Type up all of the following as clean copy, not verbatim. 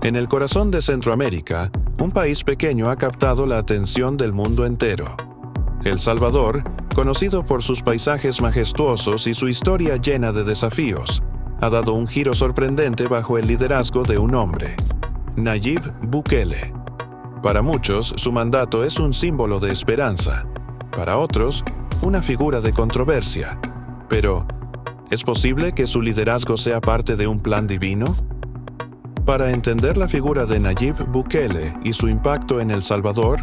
En el corazón de Centroamérica, un país pequeño ha captado la atención del mundo entero. El Salvador, conocido por sus paisajes majestuosos y su historia llena de desafíos, ha dado un giro sorprendente bajo el liderazgo de un hombre, Nayib Bukele. Para muchos, su mandato es un símbolo de esperanza. Para otros, una figura de controversia. Pero, ¿es posible que su liderazgo sea parte de un plan divino? Para entender la figura de Nayib Bukele y su impacto en El Salvador,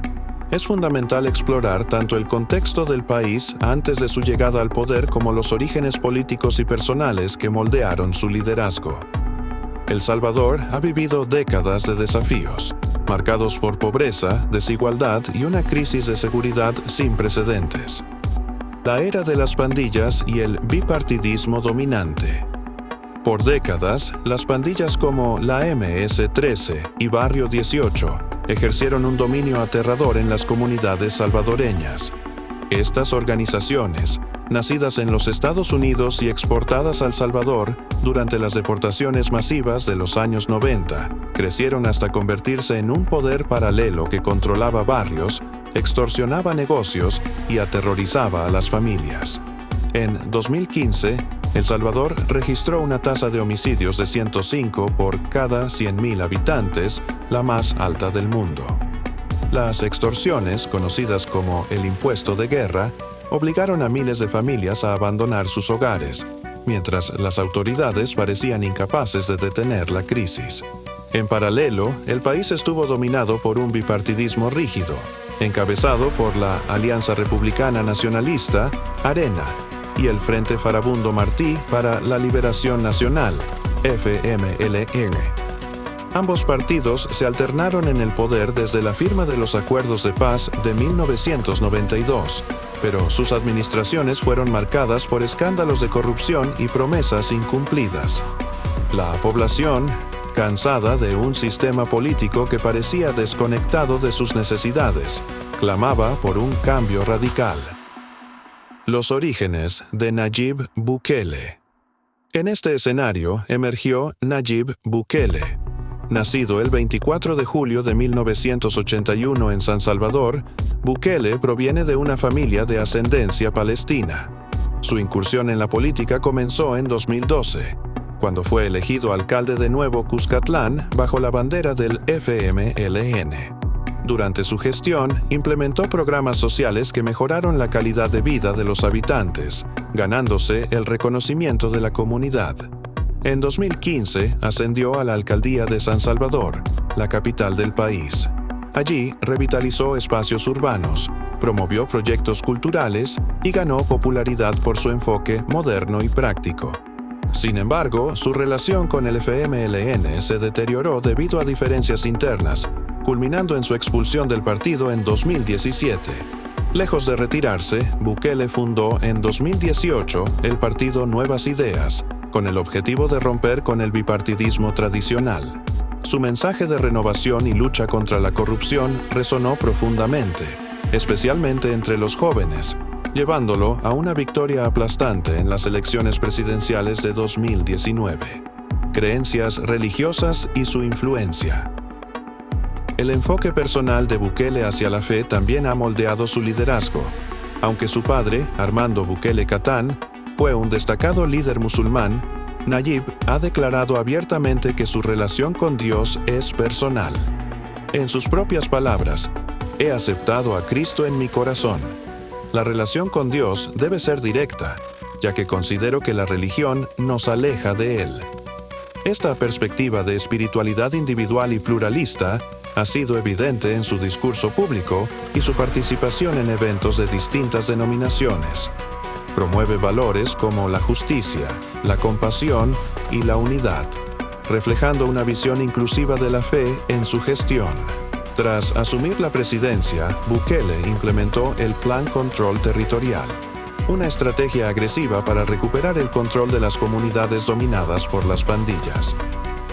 es fundamental explorar tanto el contexto del país antes de su llegada al poder como los orígenes políticos y personales que moldearon su liderazgo. El Salvador ha vivido décadas de desafíos, marcados por pobreza, desigualdad y una crisis de seguridad sin precedentes. La era de las pandillas y el bipartidismo dominante. Por décadas, las pandillas como la MS-13 y Barrio 18 ejercieron un dominio aterrador en las comunidades salvadoreñas. Estas organizaciones, nacidas en los Estados Unidos y exportadas a El Salvador durante las deportaciones masivas de los años 90, crecieron hasta convertirse en un poder paralelo que controlaba barrios, extorsionaba negocios y aterrorizaba a las familias. En 2015, El Salvador registró una tasa de homicidios de 105 por cada 100.000 habitantes, la más alta del mundo. Las extorsiones, conocidas como el impuesto de guerra, obligaron a miles de familias a abandonar sus hogares, mientras las autoridades parecían incapaces de detener la crisis. En paralelo, el país estuvo dominado por un bipartidismo rígido, encabezado por la Alianza Republicana Nacionalista, ARENA, y el Frente Farabundo Martí para la Liberación Nacional, FMLN. Ambos partidos se alternaron en el poder desde la firma de los Acuerdos de Paz de 1992, pero sus administraciones fueron marcadas por escándalos de corrupción y promesas incumplidas. La población, cansada de un sistema político que parecía desconectado de sus necesidades, clamaba por un cambio radical. Los orígenes de Nayib Bukele. En este escenario emergió Nayib Bukele. Nacido el 24 de julio de 1981 en San Salvador, Bukele proviene de una familia de ascendencia palestina. Su incursión en la política comenzó en 2012, cuando fue elegido alcalde de Nuevo Cuscatlán bajo la bandera del FMLN. Durante su gestión, implementó programas sociales que mejoraron la calidad de vida de los habitantes, ganándose el reconocimiento de la comunidad. En 2015, ascendió a la alcaldía de San Salvador, la capital del país. Allí, revitalizó espacios urbanos, promovió proyectos culturales y ganó popularidad por su enfoque moderno y práctico. Sin embargo, su relación con el FMLN se deterioró debido a diferencias internas, culminando en su expulsión del partido en 2017. Lejos de retirarse, Bukele fundó en 2018 el partido Nuevas Ideas, con el objetivo de romper con el bipartidismo tradicional. Su mensaje de renovación y lucha contra la corrupción resonó profundamente, especialmente entre los jóvenes, llevándolo a una victoria aplastante en las elecciones presidenciales de 2019. Creencias religiosas y su influencia. El enfoque personal de Bukele hacia la fe también ha moldeado su liderazgo. Aunque su padre, Armando Bukele Catán, fue un destacado líder musulmán, Nayib ha declarado abiertamente que su relación con Dios es personal. En sus propias palabras, «He aceptado a Cristo en mi corazón». La relación con Dios debe ser directa, ya que considero que la religión nos aleja de Él. Esta perspectiva de espiritualidad individual y pluralista ha sido evidente en su discurso público y su participación en eventos de distintas denominaciones. Promueve valores como la justicia, la compasión y la unidad, reflejando una visión inclusiva de la fe en su gestión. Tras asumir la presidencia, Bukele implementó el Plan Control Territorial, una estrategia agresiva para recuperar el control de las comunidades dominadas por las pandillas.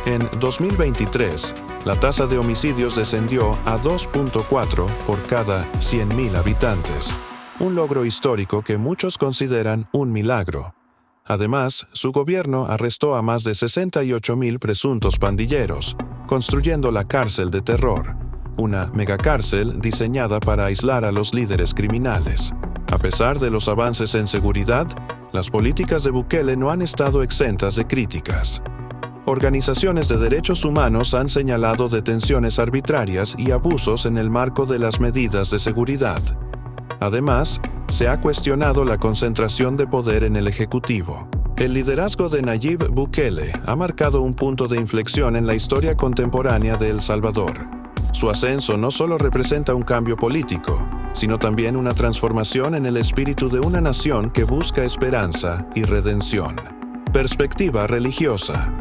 En 2023, la tasa de homicidios descendió a 2.4 por cada 100.000 habitantes, un logro histórico que muchos consideran un milagro. Además, su gobierno arrestó a más de 68.000 presuntos pandilleros, construyendo la cárcel de terror, una megacárcel diseñada para aislar a los líderes criminales. A pesar de los avances en seguridad, las políticas de Bukele no han estado exentas de críticas. Organizaciones de derechos humanos han señalado detenciones arbitrarias y abusos en el marco de las medidas de seguridad. Además, se ha cuestionado la concentración de poder en el Ejecutivo. El liderazgo de Nayib Bukele ha marcado un punto de inflexión en la historia contemporánea de El Salvador. Su ascenso no solo representa un cambio político, sino también una transformación en el espíritu de una nación que busca esperanza y redención. Perspectiva religiosa.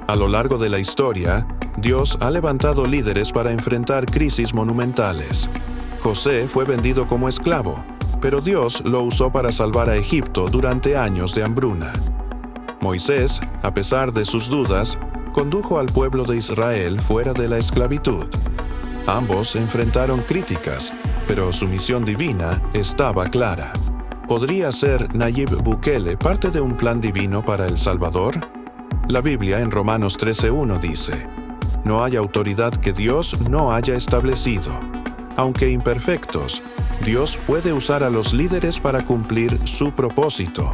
A lo largo de la historia, Dios ha levantado líderes para enfrentar crisis monumentales. José fue vendido como esclavo, pero Dios lo usó para salvar a Egipto durante años de hambruna. Moisés, a pesar de sus dudas, condujo al pueblo de Israel fuera de la esclavitud. Ambos enfrentaron críticas, pero su misión divina estaba clara. ¿Podría ser Nayib Bukele parte de un plan divino para El Salvador? La Biblia en Romanos 13:1 dice: «No hay autoridad que Dios no haya establecido». Aunque imperfectos, Dios puede usar a los líderes para cumplir su propósito.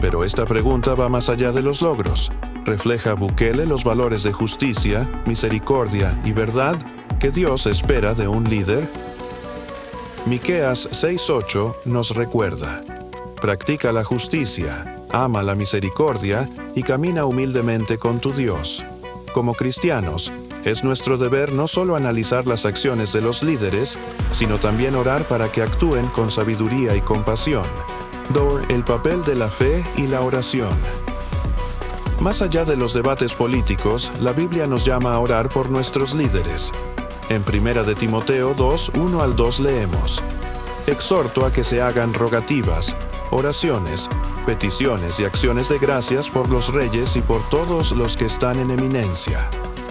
Pero esta pregunta va más allá de los logros. ¿Refleja Bukele los valores de justicia, misericordia y verdad que Dios espera de un líder? Miqueas 6:8 nos recuerda: «Practica la justicia, ama la misericordia y camina humildemente con tu Dios». Como cristianos, es nuestro deber no solo analizar las acciones de los líderes, sino también orar para que actúen con sabiduría y compasión. El papel de la fe y la oración. Más allá de los debates políticos, la Biblia nos llama a orar por nuestros líderes. En 1 de Timoteo 2:1-2 leemos: «Exhorto a que se hagan rogativas, oraciones, peticiones y acciones de gracias por los reyes y por todos los que están en eminencia».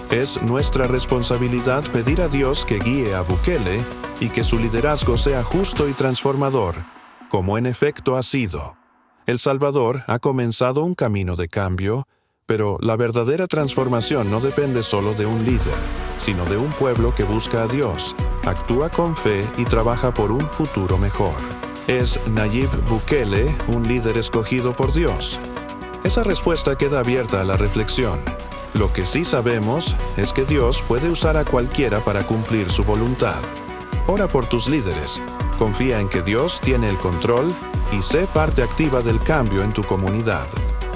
Es nuestra responsabilidad pedir a Dios que guíe a Bukele y que su liderazgo sea justo y transformador, como en efecto ha sido. El Salvador ha comenzado un camino de cambio, pero la verdadera transformación no depende solo de un líder, sino de un pueblo que busca a Dios, actúa con fe y trabaja por un futuro mejor. ¿Es Nayib Bukele un líder escogido por Dios? Esa respuesta queda abierta a la reflexión. Lo que sí sabemos es que Dios puede usar a cualquiera para cumplir su voluntad. Ora por tus líderes, confía en que Dios tiene el control y sé parte activa del cambio en tu comunidad.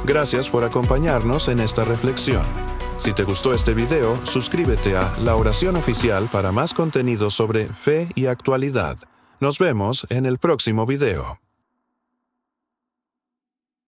Gracias por acompañarnos en esta reflexión. Si te gustó este video, suscríbete a La Oración Oficial para más contenido sobre fe y actualidad. Nos vemos en el próximo video.